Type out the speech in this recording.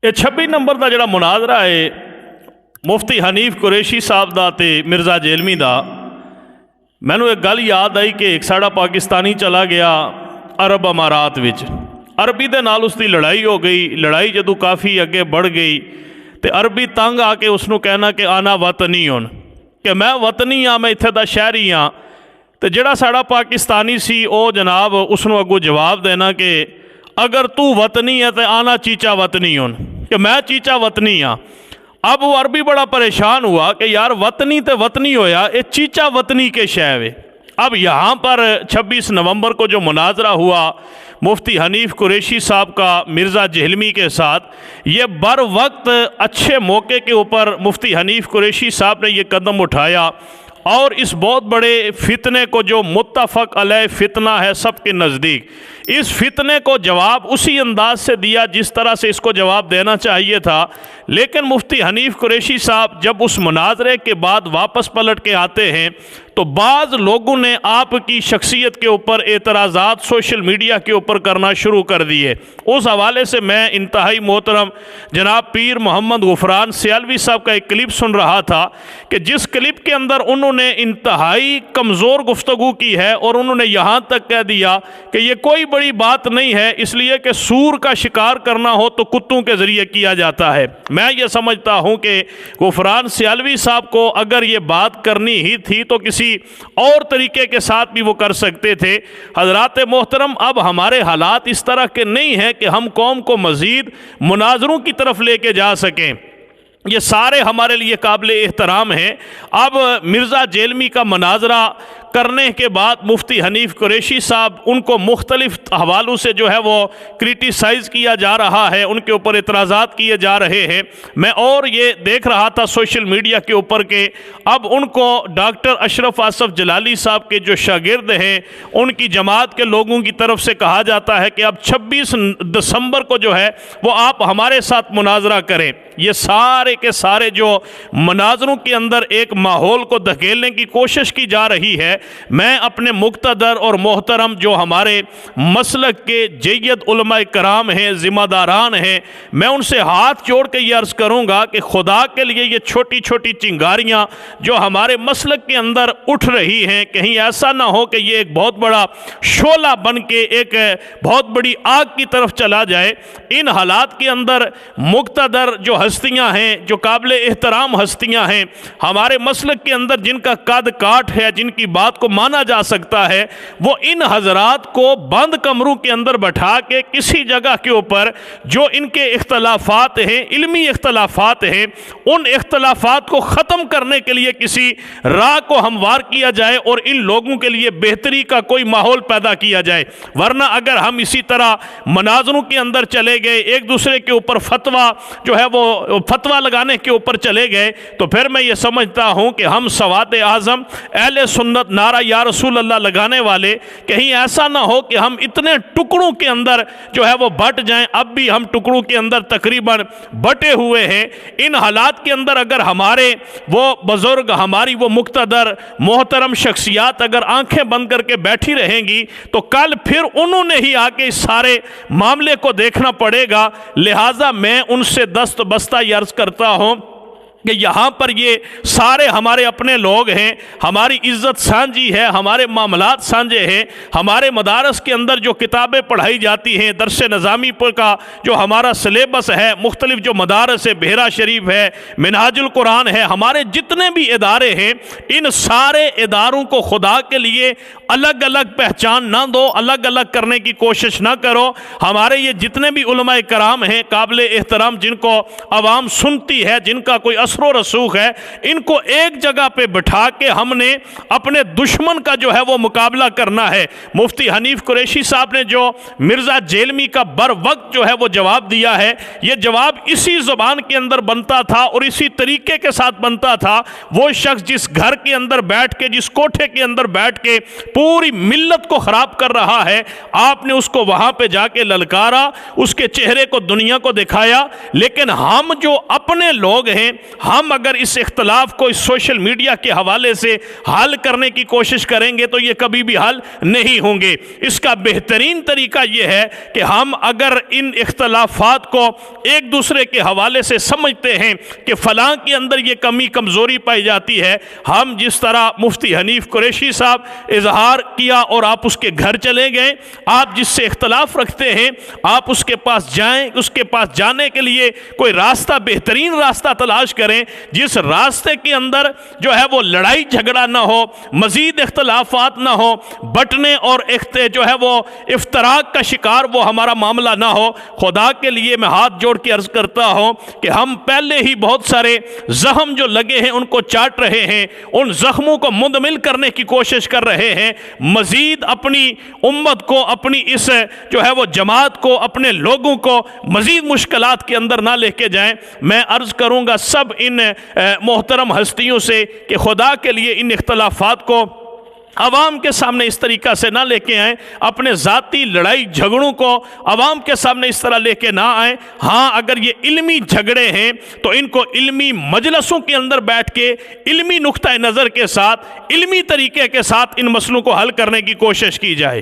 یہ 26 نمبر کا جڑا مناظرہ ہے مفتی حنیف قریشی صاحب دا تے مرزا جیلمی دا، مینوں ایک گل یاد آئی کہ ایک ساڑا پاکستانی چلا گیا عرب امارات وچ، عربی دے نال اس دی لڑائی ہو گئی، لڑائی جدو کافی اگے بڑھ گئی تے عربی تنگ آ کے اس نو کہنا کہ آنا وطنی ہون، کہ میں وطنی ہاں، میں اتھے دا شہری ہاں۔ تے جڑا ساڑا پاکستانی سی او جناب اس نو اگو جواب دینا کہ اگر تو وطنی ہے تے آنا چیچا وطنی ہون، کہ میں چیچا وطنی ہاں۔ اب وہ عربی بڑا پریشان ہوا کہ یار وطنی تے وطنی ہویا، اے چیچا وطنی کے شے۔ اب یہاں پر 26 نومبر کو جو مناظرہ ہوا مفتی حنیف قریشی صاحب کا مرزا جہلمی کے ساتھ، یہ بر وقت اچھے موقع کے اوپر مفتی حنیف قریشی صاحب نے یہ قدم اٹھایا اور اس بہت بڑے فتنے کو جو متفق علیہ فتنہ ہے سب کے نزدیک، اس فتنے کو جواب اسی انداز سے دیا جس طرح سے اس کو جواب دینا چاہیے تھا۔ لیکن مفتی حنیف قریشی صاحب جب اس مناظرے کے بعد واپس پلٹ کے آتے ہیں تو بعض لوگوں نے آپ کی شخصیت کے اوپر اعتراضات سوشل میڈیا کے اوپر کرنا شروع کر دیے۔ اس حوالے سے میں انتہائی محترم جناب پیر محمد غفران سیالوی صاحب کا ایک کلپ سن رہا تھا کہ جس کلپ کے اندر انہوں نے انتہائی کمزور گفتگو کی ہے اور انہوں نے یہاں تک کہہ دیا کہ یہ کوئی بڑی بات نہیں ہے، اس لیے کہ سور کا شکار کرنا ہو تو کتوں کے ذریعے کیا جاتا ہے۔ میں یہ سمجھتا ہوں کہ غفران سیالوی صاحب کو اگر یہ بات کرنی ہی تھی تو کسی اور طریقے کے ساتھ بھی وہ کر سکتے تھے۔ حضرات محترم، اب ہمارے حالات اس طرح کے نہیں ہیں کہ ہم قوم کو مزید مناظروں کی طرف لے کے جا سکیں، یہ سارے ہمارے لیے قابل احترام ہیں۔ اب مرزا جیلمی کا مناظرہ کرنے کے بعد مفتی حنیف قریشی صاحب ان کو مختلف حوالوں سے جو ہے وہ کرٹیسائز کیا جا رہا ہے، ان کے اوپر اعتراضات کیے جا رہے ہیں۔ میں اور یہ دیکھ رہا تھا سوشل میڈیا کے اوپر کہ اب ان کو ڈاکٹر اشرف آصف جلالی صاحب کے جو شاگرد ہیں ان کی جماعت کے لوگوں کی طرف سے کہا جاتا ہے کہ اب 26 دسمبر کو جو ہے وہ آپ ہمارے ساتھ مناظرہ کریں۔ یہ سارے کے سارے جو مناظروں کے اندر ایک ماحول کو دھکیلنے کی کوشش کی جا رہی ہے، میں اپنے مقتدر اور محترم جو ہمارے مسلک کے جید علماء کرام ہیں، ذمہ داران ہیں، میں ان سے ہاتھ جوڑ کے یہ عرض کروں گا کہ خدا کے لیے یہ چھوٹی چھوٹی چنگاریاں جو ہمارے مسلک کے اندر اٹھ رہی ہیں، کہیں ایسا نہ ہو کہ یہ ایک بہت بڑا شعلہ بن کے ایک بہت بڑی آگ کی طرف چلا جائے۔ ان حالات کے اندر مقتدر جو ہستیاں ہیں، جو قابل احترام ہستیاں ہیں ہمارے مسلک کے اندر، جن کا قد کاٹ ہے، جن کی بات کو مانا جا سکتا ہے، وہ ان حضرات کو بند کمروں کے اندر بٹھا کے کسی جگہ کے اوپر جو ان کے اختلافات ہیں، علمی اختلافات ہیں، ان اختلافات کو ختم کرنے کے لیے کسی راہ کو ہموار کیا جائے اور ان لوگوں کے لیے بہتری کا کوئی ماحول پیدا کیا جائے۔ ورنہ اگر ہم اسی طرح مناظروں کے اندر چلے گئے، ایک دوسرے کے اوپر فتویٰ جو ہے وہ فتویٰ لگانے کے اوپر چلے گئے، تو پھر میں یہ سمجھتا ہوں کہ ہم سواد اعظم اہل سنت نعرہ یا رسول اللہ لگانے والے کہیں ایسا نہ ہو کہ ہم اتنے ٹکڑوں کے اندر جو ہے وہ بٹ جائیں۔ اب بھی ہم ٹکڑوں کے اندر تقریباً بٹے ہوئے ہیں۔ ان حالات کے اندر اگر ہمارے وہ بزرگ، ہماری وہ مقتدر محترم شخصیات اگر آنکھیں بند کر کے بیٹھی رہیں گی تو کل پھر انہوں نے ہی آ کے اس سارے معاملے کو دیکھنا پڑے گا۔ لہٰذا میں ان سے دست بستہ یہ عرض کرتا ہوں کہ یہاں پر یہ سارے ہمارے اپنے لوگ ہیں، ہماری عزت سانجھی ہے، ہمارے معاملات سانجھے ہیں، ہمارے مدارس کے اندر جو کتابیں پڑھائی جاتی ہیں، درس نظامی پر کا جو ہمارا سلیبس ہے، مختلف جو مدارس ہے، بحیرہ شریف ہے، منہاج القرآن ہے، ہمارے جتنے بھی ادارے ہیں، ان سارے اداروں کو خدا کے لیے الگ الگ پہچان نہ دو، الگ الگ کرنے کی کوشش نہ کرو۔ ہمارے یہ جتنے بھی علماء کرام ہیں قابل احترام، جن کو عوام سنتی ہے، جن کا کوئی اثر و رسوخ ہے، ان کو ایک جگہ پہ بٹھا کے ہم نے اپنے دشمن کا جو ہے وہ مقابلہ کرنا ہے۔ مفتی حنیف قریشی صاحب نے جو مرزا جیلمی کا بر وقت جو ہے وہ جواب دیا ہے، یہ جواب اسی زبان کے اندر بنتا تھا اور اسی طریقے کے ساتھ بنتا تھا۔ وہ شخص جس گھر کے اندر بیٹھ کے، جس کوٹھے کے اندر بیٹھ کے پوری ملت کو خراب کر رہا ہے، آپ نے اس کو وہاں پہ جا کے للکارا، اس کے چہرے کو دنیا کو دکھایا۔ لیکن ہم جو اپنے لوگ ہیں، ہم اگر اس اختلاف کو اس سوشل میڈیا کے حوالے سے حل کرنے کی کوشش کریں گے تو یہ کبھی بھی حل نہیں ہوں گے۔ اس کا بہترین طریقہ یہ ہے کہ ہم اگر ان اختلافات کو ایک دوسرے کے حوالے سے سمجھتے ہیں کہ فلاں کے اندر یہ کمی کمزوری پائی جاتی ہے، ہم جس طرح مفتی حنیف قریشی صاحب اظہار کیا اور آپ اس کے گھر چلے گئے، آپ جس سے اختلاف رکھتے ہیں آپ اس کے پاس جائیں، اس کے پاس جانے کے لیے کوئی راستہ، بہترین راستہ تلاش کریں جس راستے کے اندر جو ہے وہ لڑائی جھگڑا نہ ہو، مزید اختلافات نہ ہو، بٹنے اور جو ہے وہ افتراق کا شکار وہ ہمارا معاملہ نہ ہو۔ خدا کے لیے میں ہاتھ جوڑ کے عرض کرتا ہوں کہ ہم پہلے ہی بہت سارے زخم جو لگے ہیں ان کو چاٹ رہے ہیں، ان زخموں کو مندمل کرنے کی کوشش کر رہے ہیں، مزید اپنی امت کو، اپنی اس جو ہے وہ جماعت کو، اپنے لوگوں کو مزید مشکلات کے اندر نہ لے کے جائیں۔ میں عرض کروں گا سب ان محترم ہستیوں سے کہ خدا کے لیے ان اختلافات کو عوام کے سامنے اس طریقہ سے نہ لے کے آئیں، اپنے ذاتی لڑائی جھگڑوں کو عوام کے سامنے اس طرح لے کے نہ آئیں۔ ہاں اگر یہ علمی جھگڑے ہیں تو ان کو علمی مجلسوں کے اندر بیٹھ کے علمی نقطہ نظر کے ساتھ، علمی طریقے کے ساتھ ان مسئلوں کو حل کرنے کی کوشش کی جائے۔